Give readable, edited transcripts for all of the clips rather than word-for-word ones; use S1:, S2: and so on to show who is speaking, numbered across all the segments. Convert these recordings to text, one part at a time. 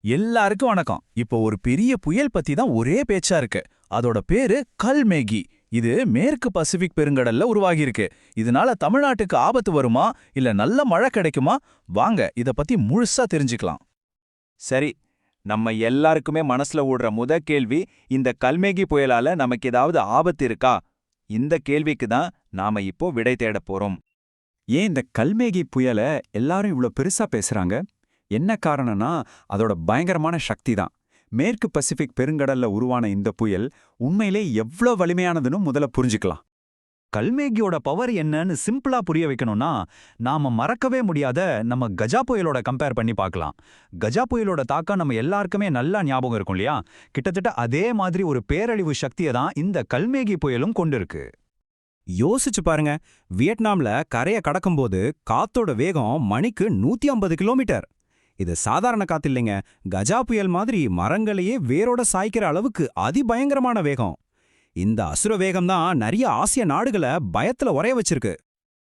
S1: எல்லாருக்கும் வணக்கம். இப்போ ஒரு பெரிய புயல் பத்தி தான் ஒரே பேச்சா இருக்கு. அதோட பேரு கல்மேகி. இது மேற்கு பசிபிக் பெருங்கடல்ல உருவாகியிருக்கு. இதனால தமிழ்நாட்டுக்கு ஆபத்து வருமா இல்ல நல்ல மழை கிடைக்குமா? வாங்க இத பத்தி முழுசா தெரிஞ்சுக்கலாம்.
S2: சரி, நம்ம எல்லாருக்குமே மனசுல ஓடுற கேள்வி, இந்த கல்மேகி புயலால நமக்கு ஏதாவது ஆபத்து இருக்கா? இந்த கேள்விக்கு தான் நாம இப்போ விடை தேடப் போறோம்.
S3: ஏன் இந்த கல்மேகி புயல எல்லாரும் இவ்ளோ பெருசா பேசுறாங்க? என்ன காரணம்னா அதோட பயங்கரமான சக்தி தான். மேற்கு பசிபிக் பெருங்கடல்ல உருவான இந்த புயல் உண்மையிலே எவ்ளோ வலிமையானதுன்னு முதல்ல புரிஞ்சுக்கலாம்.
S4: கல்மேகியோட பவர் என்னன்னு சிம்பிளா புரிய வைக்கணும்னா நாம மறக்கவே முடியாத நம்ம கஜா புயலோட கம்பேர் பண்ணி பார்க்கலாம். கஜா புயலோட தாக்கம் நம்ம எல்லாருக்குமே நல்லா ஞாபகம் இருக்கும் இல்லையா? கிட்டத்தட்ட அதே மாதிரி ஒரு பேரழிவு சக்தியை தான் இந்த கல்மேகி புயலும் கொண்டிருக்கு.
S5: யோசிச்சு பாருங்க, வியட்நாம்ல கரையை கடக்கும்போது காத்தோட வேகம் மணிக்கு 150 கிலோமீட்டர். இது சாதாரண காத்து இல்லைங்க, கஜா புயல் மாதிரி மரங்களையே வேரோட சாய்க்கிற அளவுக்கு அதிபயங்கரமான வேகம். இந்த அசுர வேகம் தான் நிறைய ஆசிய நாடுகளை பயத்துல உறைய வச்சிருக்கு.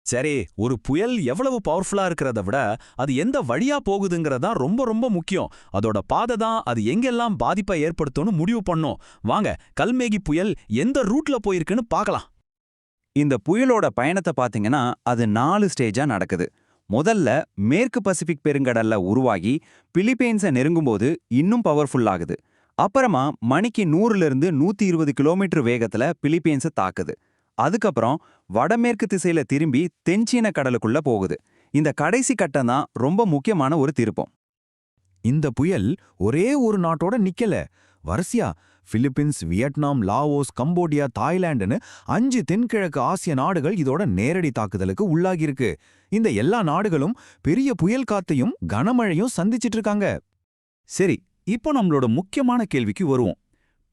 S1: சரி, ஒரு புயல் எவ்வளவு பவர்ஃபுல்லா இருக்கிறத விட அது எந்த வழியா போகுதுங்கிறதா ரொம்ப ரொம்ப முக்கியம். அதோட பாதை தான் அது எங்கெல்லாம் பாதிப்பை ஏற்படுத்தும்னு முடிவு பண்ணும். வாங்க கல்மேகி புயல் எந்த ரூட்ல போயிருக்குன்னு பார்க்கலாம்.
S2: இந்த புயலோட பயணத்தை பாத்தீங்கன்னா அது 4 ஸ்டேஜா நடக்குது. முதல்ல மேற்கு பசிபிக் பெருங்கடல்ல உருவாகி பிலிப்பைன்ஸை நெருங்கும்போது இன்னும் பவர்ஃபுல் ஆகுது. அப்புறமா மணிக்கு 100லிருந்து 120 கிலோமீட்டர் வேகத்துல பிலிப்பைன்ஸை தாக்குது. அதுக்கப்புறம் வடமேற்கு திசையில திரும்பி தென்சீன கடலுக்குள்ள போகுது. இந்த கடைசி கட்டம் தான் ரொம்ப முக்கியமான ஒரு திருப்பம்.
S5: இந்த புயல் ஒரே ஒரு நாட்டோட நிக்கல, வரிசையா பிலிப்பீன்ஸ், வியட்நாம், லாவோஸ், கம்போடியா, தாய்லாண்டுன்னு 5 தென்கிழக்கு ஆசிய நாடுகள் இதோட நேரடி தாக்குதலுக்கு உள்ளாகியிருக்கு. இந்த எல்லா நாடுகளும் பெரிய புயல் காத்தையும் கனமழையும் சந்திச்சிட்டு இருக்காங்க.
S1: சரி, இப்போ நம்மளோட முக்கியமான கேள்விக்கு வருவோம்.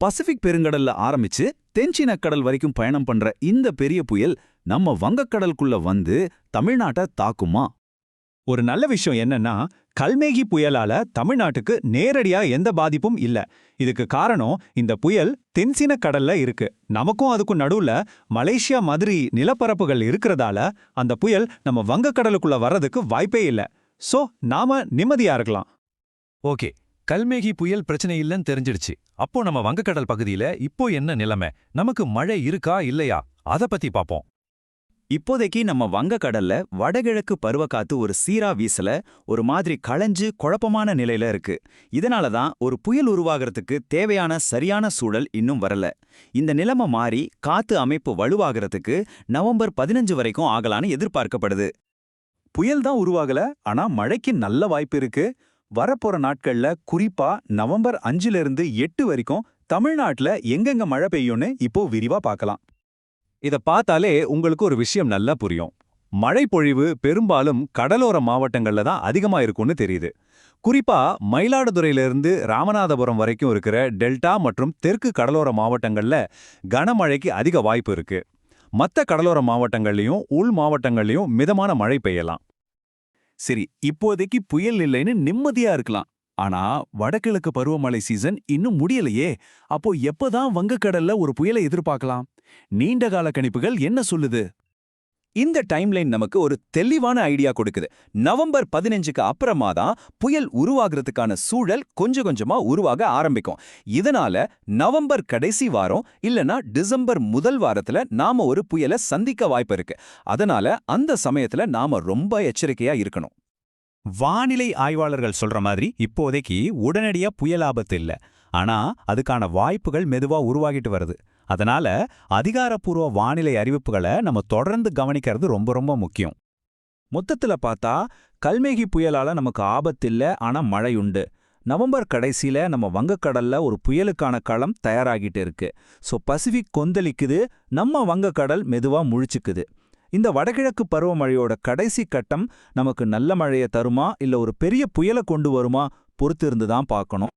S1: பசிபிக் பெருங்கடல்ல ஆரம்பிச்சு தென்சீன கடல் வரைக்கும் பயணம் பண்ற இந்த பெரிய புயல் நம்ம வங்கக்கடலுக்குள்ள வந்து தமிழ்நாட்டை தாக்குமா?
S4: ஒரு நல்ல விஷயம் என்னன்னா, கல்மேகி புயலால தமிழ்நாட்டுக்கு நேரடியா எந்த பாதிப்பும் இல்ல. இதுக்கு காரணம் இந்த புயல் தென்சீன கடல்ல இருக்கு. நமக்கும் அதுக்கும் நடுவுல மலேசியா மாதிரி நிலப்பரப்புகள் இருக்கிறதால அந்த புயல் நம்ம வங்கக்கடலுக்குள்ள வர்றதுக்கு வாய்ப்பே இல்ல. சோ நாம நிம்மதியா இருக்கலாம்.
S6: ஓகே, கல்மேகி புயல் பிரச்சனை இல்லைன்னு தெரிஞ்சிடுச்சு. அப்போ நம்ம வங்கக்கடல் பகுதியில இப்போ என்ன நிலைமை? நமக்கு மழை இருக்கா இல்லையா? அத பத்தி பாப்போம்.
S2: இப்போதைக்கு நம்ம வங்கக்கடல்ல வடகிழக்கு பருவக்காத்து ஒரு சீரா வீசல, ஒரு மாதிரி களைஞ்சு குழப்பமான நிலையில இருக்கு. இதனால தான் ஒரு புயல் உருவாகிறதுக்கு தேவையான சரியான சூழல் இன்னும் வரல. இந்த நிலைமை மாறி காத்து அமைப்பு வலுவாகிறதுக்கு நவம்பர் 15 வரைக்கும் ஆகலான்னு எதிர்பார்க்கப்படுது.
S3: புயல் தான் உருவாகல, ஆனா மழைக்கு நல்ல வாய்ப்பு இருக்கு. வரப்போற நாட்கள்ல குறிப்பா நவம்பர் 5லிருந்து 8 வரைக்கும் தமிழ்நாட்டுல எங்கெங்க மழை பெய்யும்னு இப்போ விரிவா பார்க்கலாம்.
S6: இத பார்த்தாலே உங்களுக்கு ஒரு விஷயம் நல்லா புரியும். மழை பொழிவு பெரும்பாலும் கடலோர மாவட்டங்கள்ல தான் அதிகமா இருக்கும்னு தெரியுது. குறிப்பா மயிலாடுதுறையிலிருந்து ராமநாதபுரம் வரைக்கும் இருக்கிற டெல்டா மற்றும் தெற்கு கடலோர மாவட்டங்கள்ல கனமழைக்கு அதிக வாய்ப்பு இருக்கு. மற்ற கடலோர மாவட்டங்கள்லயும் உள் மாவட்டங்கள்லயும் மிதமான மழை பெய்யலாம்.
S1: சரி, இப்போதைக்கு புயல் இல்லைன்னு நிம்மதியா இருக்கலாம். ஆனா வடகிழக்கு பருவமழை சீசன் இன்னும் முடியலையே. அப்போ எப்பதான் வங்கக்கடல்ல ஒரு புயலை எதிர்பார்க்கலாம்? நீண்டகால கணிப்புகள் என்ன சொல்லுது?
S2: இந்த டைம்லைன் நமக்கு ஒரு தெளிவான ஐடியா கொடுக்குது. நவம்பர் 15க்கு அப்புறமா தான் புயல் உருவாகிறதுக்கான சூழல் கொஞ்சம் கொஞ்சமா உருவாக ஆரம்பிக்கும். இதனால நவம்பர் கடைசி வாரம் இல்லனா டிசம்பர் முதல் வாரத்துல நாம ஒரு புயலை சந்திக்க வாய்ப்பு இருக்கு. அதனால அந்த சமயத்துல நாம ரொம்ப எச்சரிக்கையா இருக்கணும்.
S5: வானிலை ஆய்வாளர்கள் சொல்ற மாதிரி இப்போதைக்கு உடனடியா புயல் ஆபத்து இல்ல, ஆனா அதுக்கான வாய்ப்புகள் மெதுவா உருவாகிட்டு வருது. அதனால அதிகாரப்பூர்வ வானிலை அறிவிப்புகளை நம்ம தொடர்ந்து கவனிக்கிறது ரொம்ப ரொம்ப முக்கியம்.
S1: மொத்தத்துல பார்த்தா கல்மேகி புயலால நமக்கு ஆபத்தில்ல, ஆனா மழையுண்டு. நவம்பர் கடைசியில நம்ம வங்கக்கடல்ல ஒரு புயலுக்கான களம் தயாராகிட்டு இருக்கு. சோ பசிபிக் கொந்தளிக்குது, நம்ம வங்கக்கடல் மெதுவா முழிச்சுக்குது. இந்த வடகிழக்கு பருவமழையோட கடைசி கட்டம் நமக்கு நல்ல மழையை தருமா இல்ல ஒரு பெரிய புயலை கொண்டு வருமா பொறுத்து இருந்து தான் பார்க்கணும்.